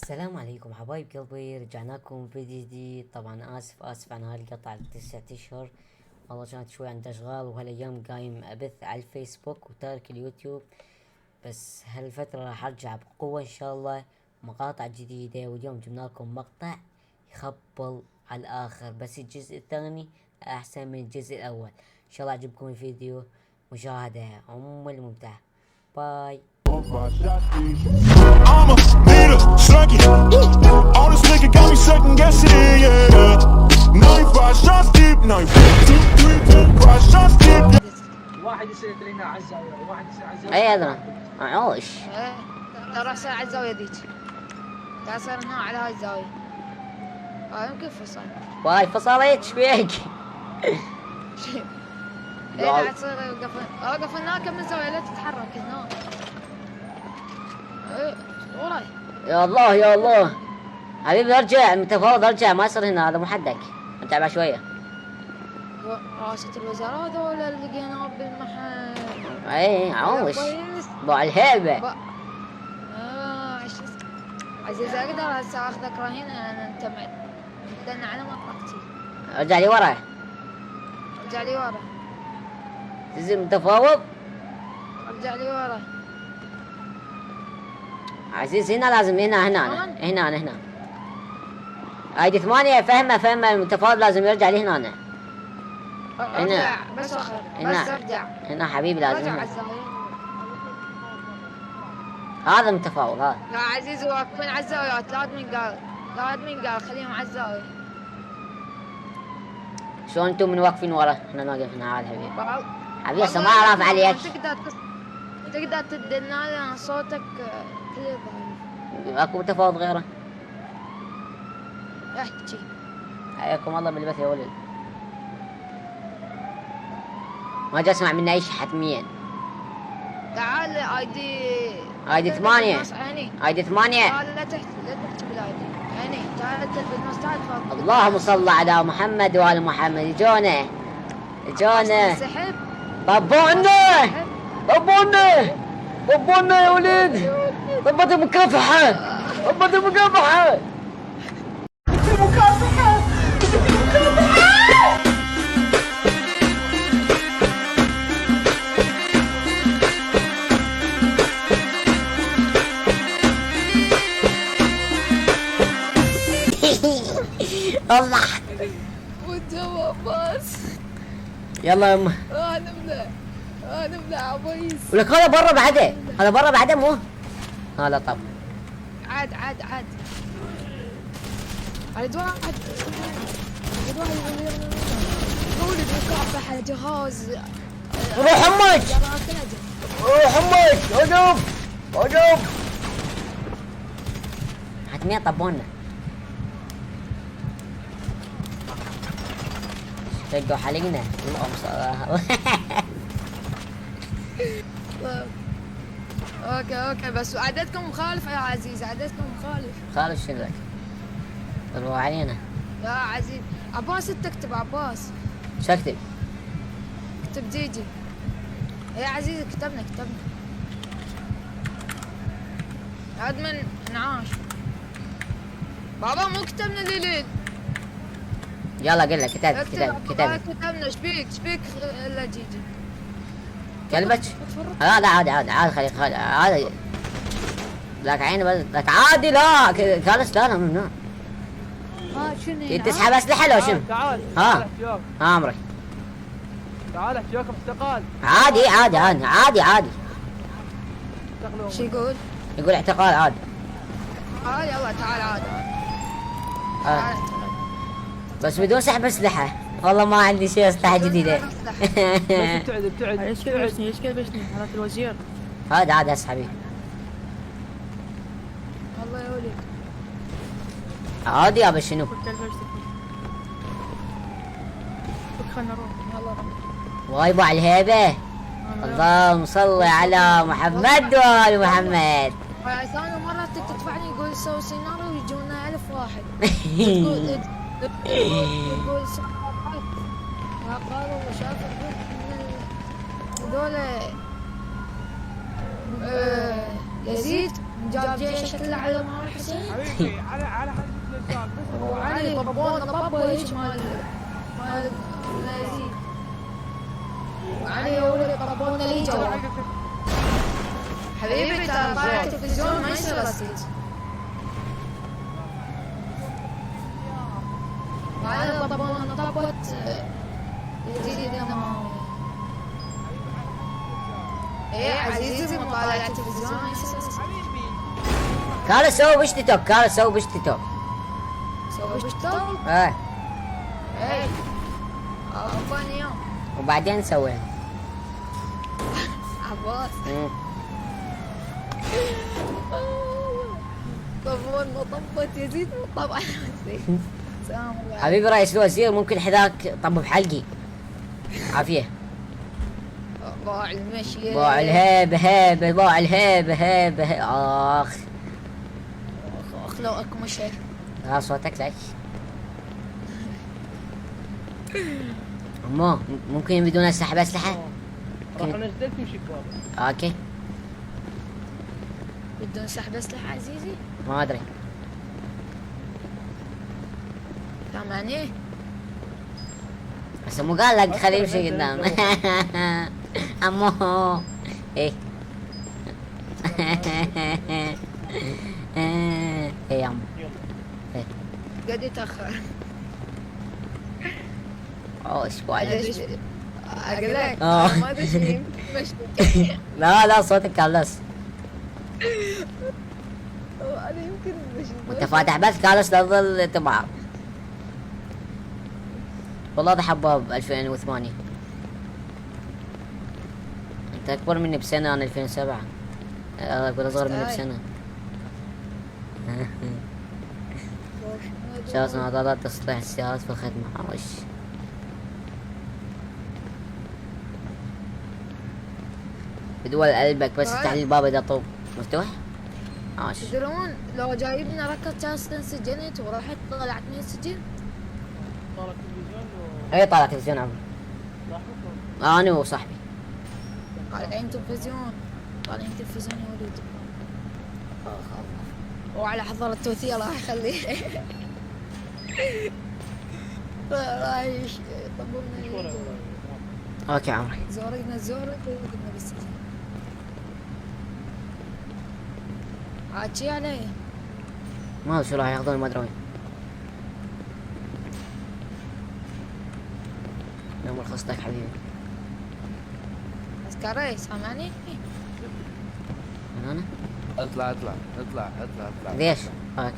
السلام عليكم حبايب قلبي، رجعنا لكم فيديو جديد. طبعا اسف عن هاي القطعة 9 اشهر. والله كانت شوي عندي اشغال، وهالايام قايم ابث على الفيسبوك وتارك اليوتيوب. بس هالفترة راح ارجع بقوة ان شاء الله، مقاطع جديدة. واليوم جبنا لكم مقطع يخبل على الاخر، بس الجزء الثاني احسن من الجزء الاول. ان شاء الله عجبكم الفيديو، مشاهدة الممتعة. باي. I'ma need a sluggy. All this liquor got me second guessing, yeah. 95 shots deep, 9, 2, 3, 4, 5 shots deep. واحد يصير لنا على الزاويه وواحد يصير على الزاويه. اي هذا معوش. ايه ترى راح يصير على الزاوية ذيك. قاعد يصير هنا على هاي الزاوية. يمكن فصل. واي فصلت ايش فيك؟ ايه قاعد تصير وقف هناك من الزاوية لا تتحرك هنا. ايه وراي. يا الله يا الله حبيبي، ارجع متفاوض، ارجع ما يصير هنا، هذا مو حدك. ارجع بعد شويه. رئاسة الوزراء هذول اللي لقيناهم بالمحل. اي عوش كويس. ضاع الهيبه. عزيز اقدر هسه اخذك رهين انا انت دلنا على منطقتي. ارجع لي ورا. ارجع لي ورا. تزيد متفاوض. ارجع لي ورا. عزيز هنا لازم هنا ايدي 8 فهمه المتفاوض لازم يرجع لي هنا. ارجع بس اخر بس ارجع هنا حبيبي لازم ارجع على هنا. الزاوية. هذا متفاوض هذا. يا عزيزي واقفين على الزاويات لا ادمين قال خليهم على الزاوية. شلون انتم من واقفين ورا؟ احنا واقفين هنا عاد حبيبي. حبيبي هسه ما والله اعرف عليك. تقدر تدلنا لنا صوتك كذا ضعيف. اكو متفاوض غيره. احكي. حياكم الله بالبث يا ولد. ما جا اسمع منا اي شيء حتميا. تعال ايدي 8 ايدي 8. لا تحكي بالايدي. هني تعال تلبس نص تعال تفضل. اللهم صل على محمد وآل محمد. جونا سحب. طبونا يا ولد. ضبط المكافحة. الله. والجوابات. يلا يما. نبدأ عبيس. ولك هذا برا بعده مو هذا. طب عاد اريد واحد يقول لي مكافحة على جهاز. روح امك. هجوم. حتمية طبونا. شقوا حلقنا. اللهم صل. اوكي بس عددكم مخالف يا عزيز. خالف شنو ذاك؟ روح علينا يا عزيز. عباس انت اكتب عباس. شو اكتب؟ اكتب جيجي يا عزيز. كتبنا عاد من انعاش بابا مو كتبنا ليلين. يلا قل لك كتبت. كتبنا. ايش بيك الا جيجي كلبك هذا عادي خلي عادي. لك عيني بس لك عادي. لا جالس لا ممنوع. شنو تسحب اسلحه لو شنو؟ تعال امرك. تعال احتياكم احتقال. عادي. شو يقول اعتقال عادي. يلا تعال عاد. بس بدون سحب اسلحه. والله ما عندي شيء اسلحه جديده. ابتعد. ايش كذبشني حضرة الوزير؟ هذا عاد اسحبي. الله يا ولي. عادي يا شنو؟ خلنا نروح. يلا واي على الهيبه. اللهم صل على محمد وآل محمد. ثاني مرة تدفعني يقول سوي سيناريو ويجونا 1000 واحد. يقول قالوا شاف هذول يزيد جاب جيشه كله على مال حسين. حبيبي على حد الجزال بس وعلي طبون طبوا هيك مال يزيد. وعلي ولد طبون لي جوا. حبيبي ترى طالع التلفزيون ما يصير اسكت. وعلي طبون طبت يزيد دموي. ايه عزيزي مطالع التلفزيون ما يصير اسكت. قال سوي بش تيك توك، قال سوي بش تيك توك. سوي بشتو؟ ايه ايه عفوا يوم وبعدين سوينا. عباس مم. طبون مطبت يزيد طبعا. سلام الله. حبيبي رئيس الوزير ممكن حذاك طب بحلقي. عافية. باع المشي. باع الهيبة هيبة، باع الهيبة هيبة اخ. اخ لو اكو مشي. صوتك لك. امو ممكن بدون سحب اسلحة؟ راح نزلت يمشي كوابا. اوكي بدون سحب اسلحه عزيزي؟ ما ادري. سامعني؟ بس مو قال لك خليه يمشي قدام. امو ايه. ايه يا امو. ايه قد يتاخر. اوه ايش بعد. اقول لك آه. ما ادري شو مشي. لا صوتك كان لس. انا يمكن مشي. وانت فاتح بس كالس تظل تبع. والله ده حباب 2008. انت اكبر مني بسنة، انا 2007. اقول اصغر مني بسنة. شخص معطلات تصليح السيارات في الخدمة. وش بدول قلبك بس افتح لي الباب اذا طوب مفتوح. عاش. تدرون لو جايبنا ركض كاس انسجنت ورحت طلعت من السجن. طالع التلفزيون اي طالع تلفزيون عمري. ولاحظت انا وصاحبي. طالعين تلفزيون. طالعين تلفزيون يا ولد. وعلى حضر التوثيق راح اخليه. راح يطبلنا. اوكي عمري. زورقنا وقدنا بالسجن. عاد شي علي. ما ادري شو راح ياخذون، ما ادري وين. يوم رخصتك حبيبي. عسكري سامعني؟ من انا؟ اطلع ليش؟ اوكي.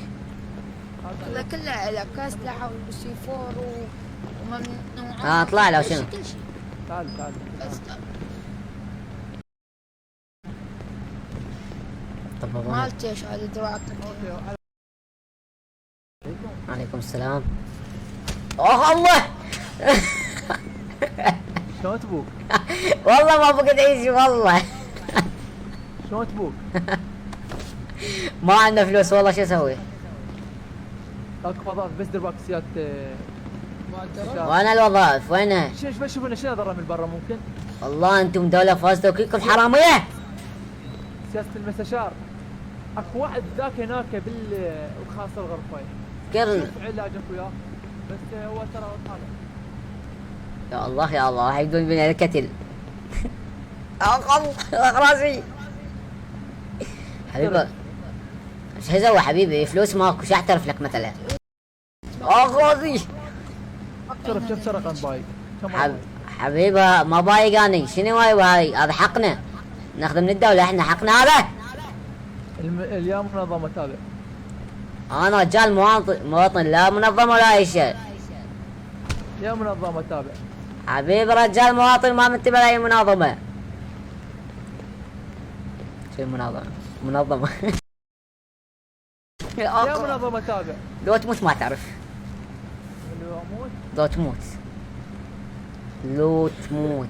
كله لك اسلحه وسي 4 وممنوع. اطلع لو شنو؟ كل شيء. تعال بس طب بابا. مالت ايش هذه دراعك؟ عليكم السلام. اوه الله. شلون تبوك؟ والله ما بقدر اعيش والله. شلون تبوك؟ ما عندنا فلوس والله، شو اسوي؟ اكو فضاء بس دربك سيادة. وانا الوظائف وينها؟ شوف شوف لنا شنو ضرر من برا ممكن؟ والله انتم دولة فاسدة وكلكم حرامية. سياسة المستشار. اكو واحد ذاك هناك وخاص الغرفة. كرن. شوف علاجك وياه. بس هو ترى طالع. يا الله يا الله حيقول بين الكتل. راسي حبيبي. ايش اسوي حبيبي؟ فلوس ماكو، شو احترف لك مثلا؟ راسي شرف كم سرقة بايك؟ حبيبي ما بايق اني، شنو هاي؟ هذا حقنا، ناخذ من الدولة احنا حقنا هذا. اليوم منظمة تابع. انا رجال مواطن لا منظمة ولا اي شيء. يا منظمة تابع. حبيبي رجال مواطن ما منتبه لاي منظمة. شو منظمة؟ يا منظمة تابع. لو تموت ما تعرف. لو تموت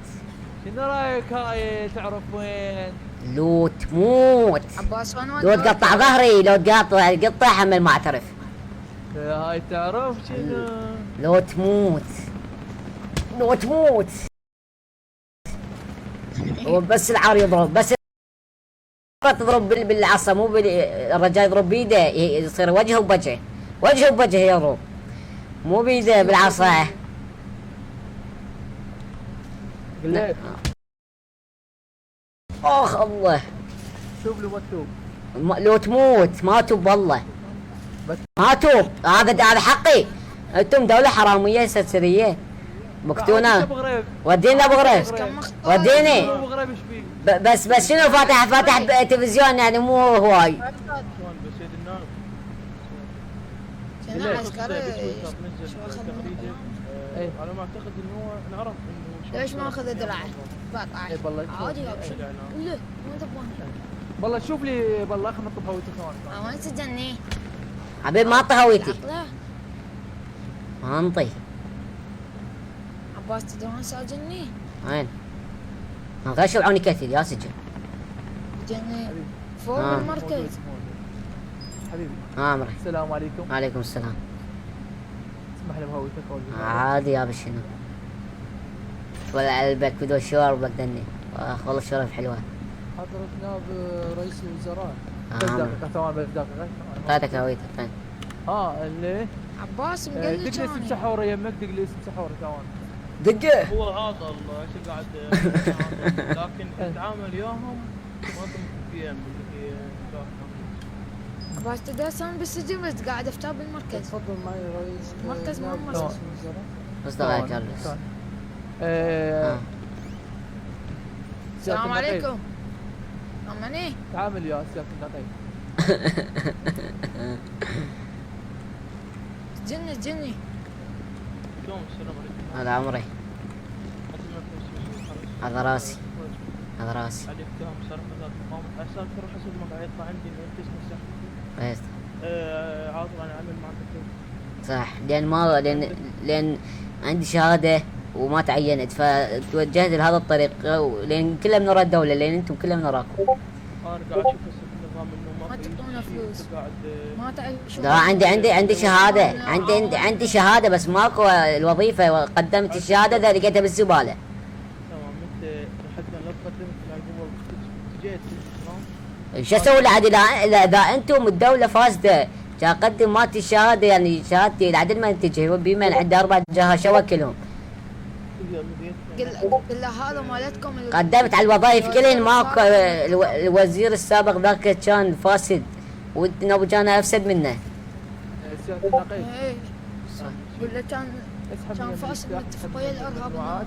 شنو رايك هاي تعرف وين؟ لو تموت عباس وين لو تقطع ظهري، لو تقطع حمل ما اعترف. هاي تعرف شنو؟ لو تموت هو بس العار يضرب، بس تضرب بالعصا، مو الرجال يضرب بيده، يصير وجهه بوجهه، وجهه بوجهه يضرب، مو بيده بالعصا. قلت اخ الله، توب لو ما توب. لو تموت ما توب والله، بس ما توب. هذا حقي. انتم دولة حرامية سرسرية بكتونا. ودينا ابو غريب، وديني. ابو غريب ايش فيه؟ بس شنو فاتح تلفزيون يعني مو هواي. شلون بس يد النائب. شنو عسكري شو اخذ منه؟ اي على ما اعتقد انه هو نعرف انه ليش ما اخذ درعه؟ بقطع إيه والله. عادي ابشر. له وين تبغاني؟ والله شوف لي بالله خلنا نطب هويتي ثواني. وين سجني؟ حبيب ما اعطي هويتي، لا ما انطي. عباس تدرون ساجني؟ وين؟ غشوا عوني كتل يا سجن. سجني فوق آه. المركز. حبيبي امري. السلام عليكم. وعليكم السلام. اسمح لي بهويتك اول. عادي يا بشنو. ولا قلبك بدو شوربك دني. اخ والله الشوربه حلوه. حضرة نائب رئيس الوزراء. آه. بس دقيقة ثواني بس دقيقة. اعطيتك هويتك طيب. اللي عباس دق مقلد لي اسم شاني. سحورة يمك، دق لي اسم سحورة ثواني. دقه. هو هذا ايش قاعد لكن تتعامل وياهم ما تمكن فيها اللي هي عباس تدرسون بالسجن بس قاعد افتح بالمركز. تفضل معي رئيس مركز نائب مو رئيس مركز. الوزراء. اصدق يا كارلوس. ثواني. السلام سيادة النقيب. عليكم. امني تعامل يا سيادة النقيب. سجني اليوم السلام عليكم. هذا عمري، هذا راسي، هذا راسي. عليك اتهام سرقة ذات مقام حساب تروح حسب ما قاعد يطلع عندي انه انت اسمك صح. بس عاطل انا عامل معك صح، لان عندي شهاده وما تعينت، فتوجهت لهذا الطريق، لان كلها من وراء الدوله، لان انتم كلها من وراكم. انا قاعد اشوف هسه النظام انه ما في تعطونا شيء، فلوس. أنت قاعد ما تعيشون. لا عندي شهاده، عندي شهاده بس ماكو الوظيفه، قدمت الشهاده ذا لقيتها بالزباله. تمام. انت حتى لو قدمت العقوبه جيت تمام. شو اسوي لي عاد اذا انتم الدوله فاسده؟ جا اقدم مالتي الشهاده، يعني شهادتي العدل ما تجي، هو بيمن عندي 4 جهه شو اوكلهم. قل له هذا مالتكم قدمت على الوظائف كلهن ماكو. الوزير السابق ذاك كان فاسد ونبو جانا افسد منه. سيادة النقيب. ايه قل له كان اسحب كان من فاسد السياق، متفق اسحب ويا من الارهاب. المجموعات.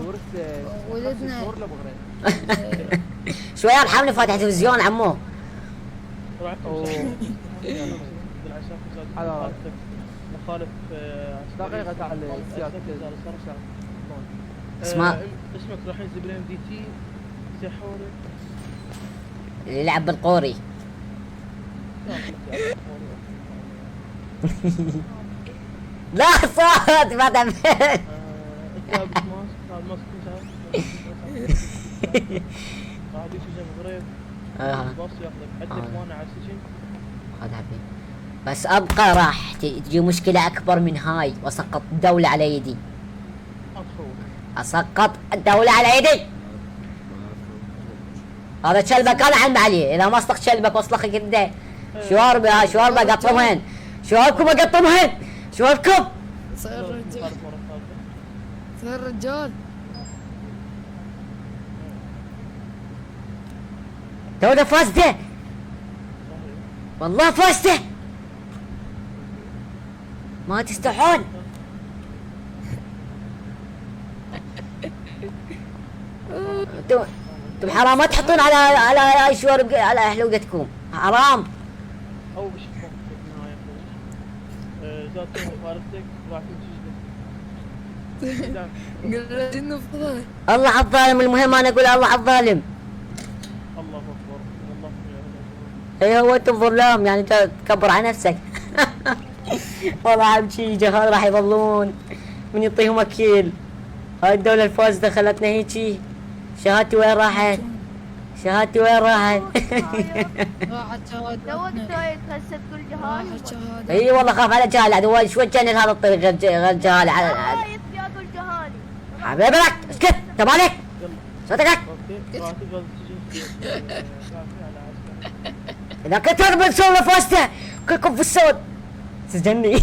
ورث ولدنا. صور لابو غريب. شويه ارحمني فاتح تلفزيون عمو. مخالف دقيقة تعال سيادة اسمع. اسمك راح ينزل بالام دي تي سحوري. اللي يلعب بالقوري. لا صوت ما انت لابس ماسك، هذا ماسك قاعد يسجن غريب. باص ياخذك حدك وانا على السجن. هذا حبيبي، بس ابقى راح تجي مشكله اكبر من هاي، واسقط الدوله على يدي. اسقط الدوله على يدي. هذا شلبك انا علم عليه، اذا ما اصلخ شلبك واصلخك انت. شوربه هاي شوربه اقطمهن، شوربكم اقطمهن، شوربكم. صير رجال صير رجال. دولة فاسدة والله فاسدة، ما تستحون. انتم حرام ما تحطون على شورب على حلوقتكم، حرام. او بشوفك بالنهايه ذات مخالفتك راح تمشي. قل له انه فضاي. الله على الظالم، المهم انا اقول الله على الظالم. الله اكبر الله اي هو انت الظلام يعني انت تكبر على نفسك. والله عم شي جهال راح يظلون من يعطيهم اكيل. هاي الدولة الفاسدة خلتنا هيجي. شهادتي وين راحت؟ شهادتي وين راحت؟ راحت شهادة. هسه تقول جهال. راحت شهادة. اي والله خاف على جهال، عاد هو شو وجهني لهذا الطريق غير جهال. خايف ياكل جهالي. حبيبي لك اسكت، انت مالك؟ صوتك. اوكي راح تقعد السجن. اذا كثر بنسولف واسطه كلكم في الصوت سجني